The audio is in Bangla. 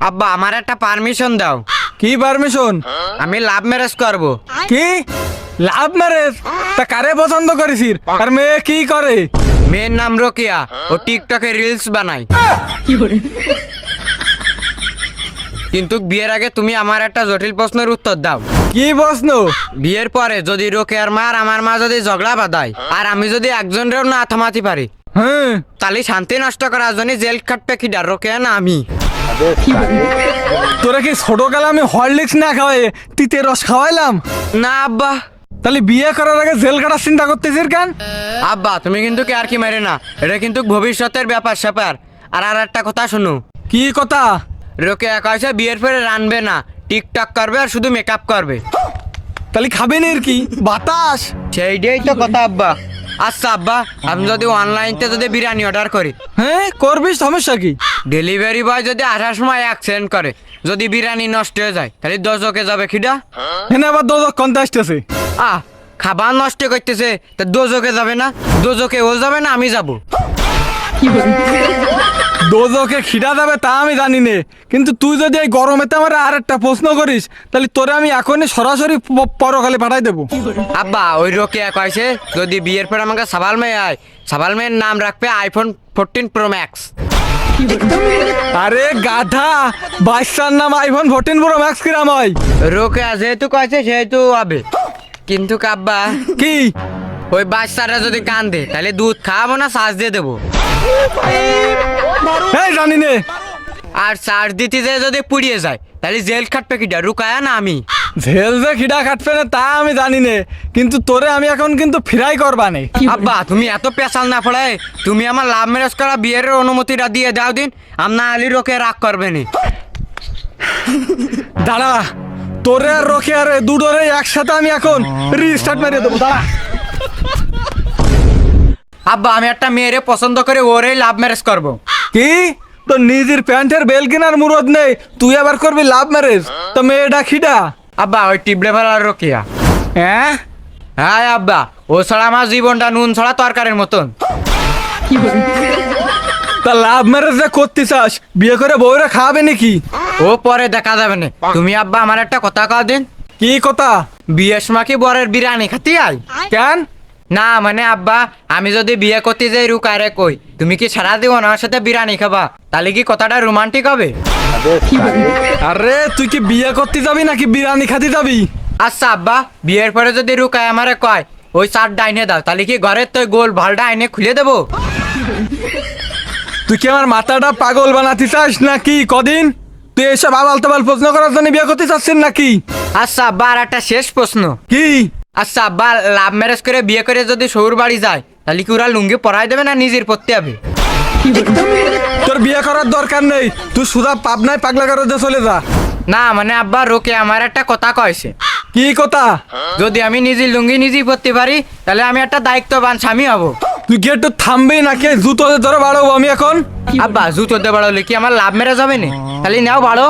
আব্বা আমার একটা পারমিশন দাও। কি পারমিশন? আমি লাভ ম্যারেজ করব। কি লাভ ম্যারেজ? তা কারে পছন্দ করেছিস? আর মেয়ে কি করে? মেয়ের নাম রোকেয়া, ও টিকটকে রিলস বানায়। কিন্তু বিয়ের আগে তুমি আমার একটা জটিল প্রশ্নের উত্তর দাও। কি প্রশ্ন? বিয়ের পরে যদি রোকেয়ার মা আর আমার মা যদি ঝগড়া বাঁধায় আর আমি যদি একজনেরও না থামাতে পারি, হ্যাঁ, তাহলে শান্তি নষ্ট করার জন্য জেল খাটবে কি ডার রোকেয়া না আমি? তোরা কি ছোটকালে আমি হরলিক্স না খাওয়াই তিতে রস খাওয়াইলাম? না আব্বা। তাহলে বিয়ে করার আগে জেল কাটার চিন্তা করতেছিস কেন? আব্বা তুমি কিন্তু কে আর কি মারে না, এটা কিন্তু ভবিষ্যতের ব্যাপার স্যাপার। আর একটা কথা শুনো, কি কথা? রোকেয়া কয়েছে বিয়ের পরে রানবে না, টিকটক করবে আর শুধু মেকআপ করবে। তাহলে খাবেন এর কি বাতাস? সেইটাই তো কথা আব্বা। আচ্ছা আব্বা, আমি যদি অনলাইনতে যদি বিরিয়ানি অর্ডার করি, হ্যাঁ করবি, সমস্যা কি? ডেলিভারি বয় যদি আসার সময় অ্যাক্সিডেন্ট করে, যদি বিরিয়ানি নষ্ট হয়ে যায়, তাহলে দোজকে যাবে খিডা? এনে আবার দোজক কোনটা আসতেছে? খাবার নষ্ট করতেছে, তা দোজকে যাবে না? দোজকে ও যাবে না আমি যাব? দোজকে খিদা যাবে তা আমি জানি নে, কিন্তু তুই যদি এই গরমেতে আমার আর একটা প্রশ্ন করিস, তাহলে তোরে আমি এখনই সরাসরি পরকালে পাঠাই দেবো। আব্বা ওই রোকেয়া কয়েছে যদি বিয়ের পর আমাকে সাবাল মেয়ে আয়, সাবাল মেয়ের নাম রাখবে আইফোন 14 প্রো ম্যাক্স। আরে গাধা, বাচ্চার নাম আইফোন 14 প্রো ম্যাক্স কিরাম হয়? রোকেয়া যেহেতু কয়েছে সেহেতু হবে। কিন্তু আব্বা কি? ওই বাচ্চারা যদি কান্দে তাহলে দুধ খাওয়াবো না চার্জ দিয়ে দেবো? এই জানি নে। আর চার্জ দিতে যেয়ে যদি পুড়িয়ে যায় তাহলে জেল খাটবে কিটা, রুকায়া না আমি? ঝেল যে খিদা কাটবে না তা আমি জানি নে, কিন্তু তোরে আমি এখন কিন্তু ফিরাই করবানে। আব্বা তুমি এত পেশাল না পড়ে তুমি আমার লাভ ম্যারেজ করা বিয়ের অনুমতিটা দিয়ে দাও দিন, আমনা আলী রোকে রাগ করবে নি। দাঁড়া, তোরে আর রোকে আর দুটোরে একসাথে আমি এখন রিস্টার্ট মেরে দেবো, দাঁড়া। আব্বা আমি একটা মেয়েরে পছন্দ করে ওরেই লাভ ম্যারেজ করব। কি? তো নিজের প্যান্টের বেল কেনার মুরদ নেই, তুই আবার করবি লাভ ম্যারেজ? তো মেয়েটা খিদা? আব্বা ওই টিবলে ফেলার রোকেয়া। হ্যাঁ হ্যাঁ আব্বা, ও ছাড়া আমার জীবনটা নুন ছাড়া তরকারির মতন। তা লাভ ম্যারেজ যে করতে চাস, বিয়ে করে বউরা খাওয়াবে নাকি? ও পরে দেখা যাবে না। তুমি আব্বা আমার একটা কথা কও দিন, কি কথা? বিয়ের সময় কি বরের বিরিয়ানি খাতি আই? কেন? না মানে আব্বা, আমি যদি বিয়ে করতে যাই রুকারে কই তুমি কি সারা জীবন আমার সাথে বিরিয়ানি খাবা, তাহলে কি কথাটা রোমান্টিক হবে? আরে তুই কি বিয়ে করতে যাবি নাকি বিরিয়ানি খাতে যাবি? আচ্ছা আব্বা, বিয়ের পরে যদি রুকায় আমারে কয় ওই চারটা আইনে দাও, তাহলে কি ঘরের তো গোল ভালটা আইনে খুলে দেবো? তুই কি আমার মাথাটা পাগল বানাতে চাস নাকি? কদিন তুই এসব আবাল তাবাল প্রশ্ন করার জন্য বিয়ে করতে চাচ্ছেন নাকি? আচ্ছা আব্বা আর একটা শেষ প্রশ্ন। কি? আচ্ছা আব্বা, লাভ ম্যারেজ করে বিয়ে করে যদি শ্বশুর বাড়ি যায় তাহলে কি ওরা লুঙ্গি পরাই দেবে না নিজের পরতে হবে? তোর বিয়ে করার দরকার নেই, তুই সুধা পাবনায় পাগলা করে চলে যা। না মানে আব্বা, রোকে আমার একটা কথা কয়েছে, কি কথা? যদি আমি নিজের লুঙ্গি নিজেই পরতে পারি তাহলে আমি একটা দায়িত্ববান স্বামী হব। তুই কি একটু থামবি নাকি জুতো ধরে বাড়াবো আমি এখন? আব্বা জুতোতে বাড়ালে কি আমার লাভ ম্যারেজ হবে না? তাহলে নাও বাড়ো।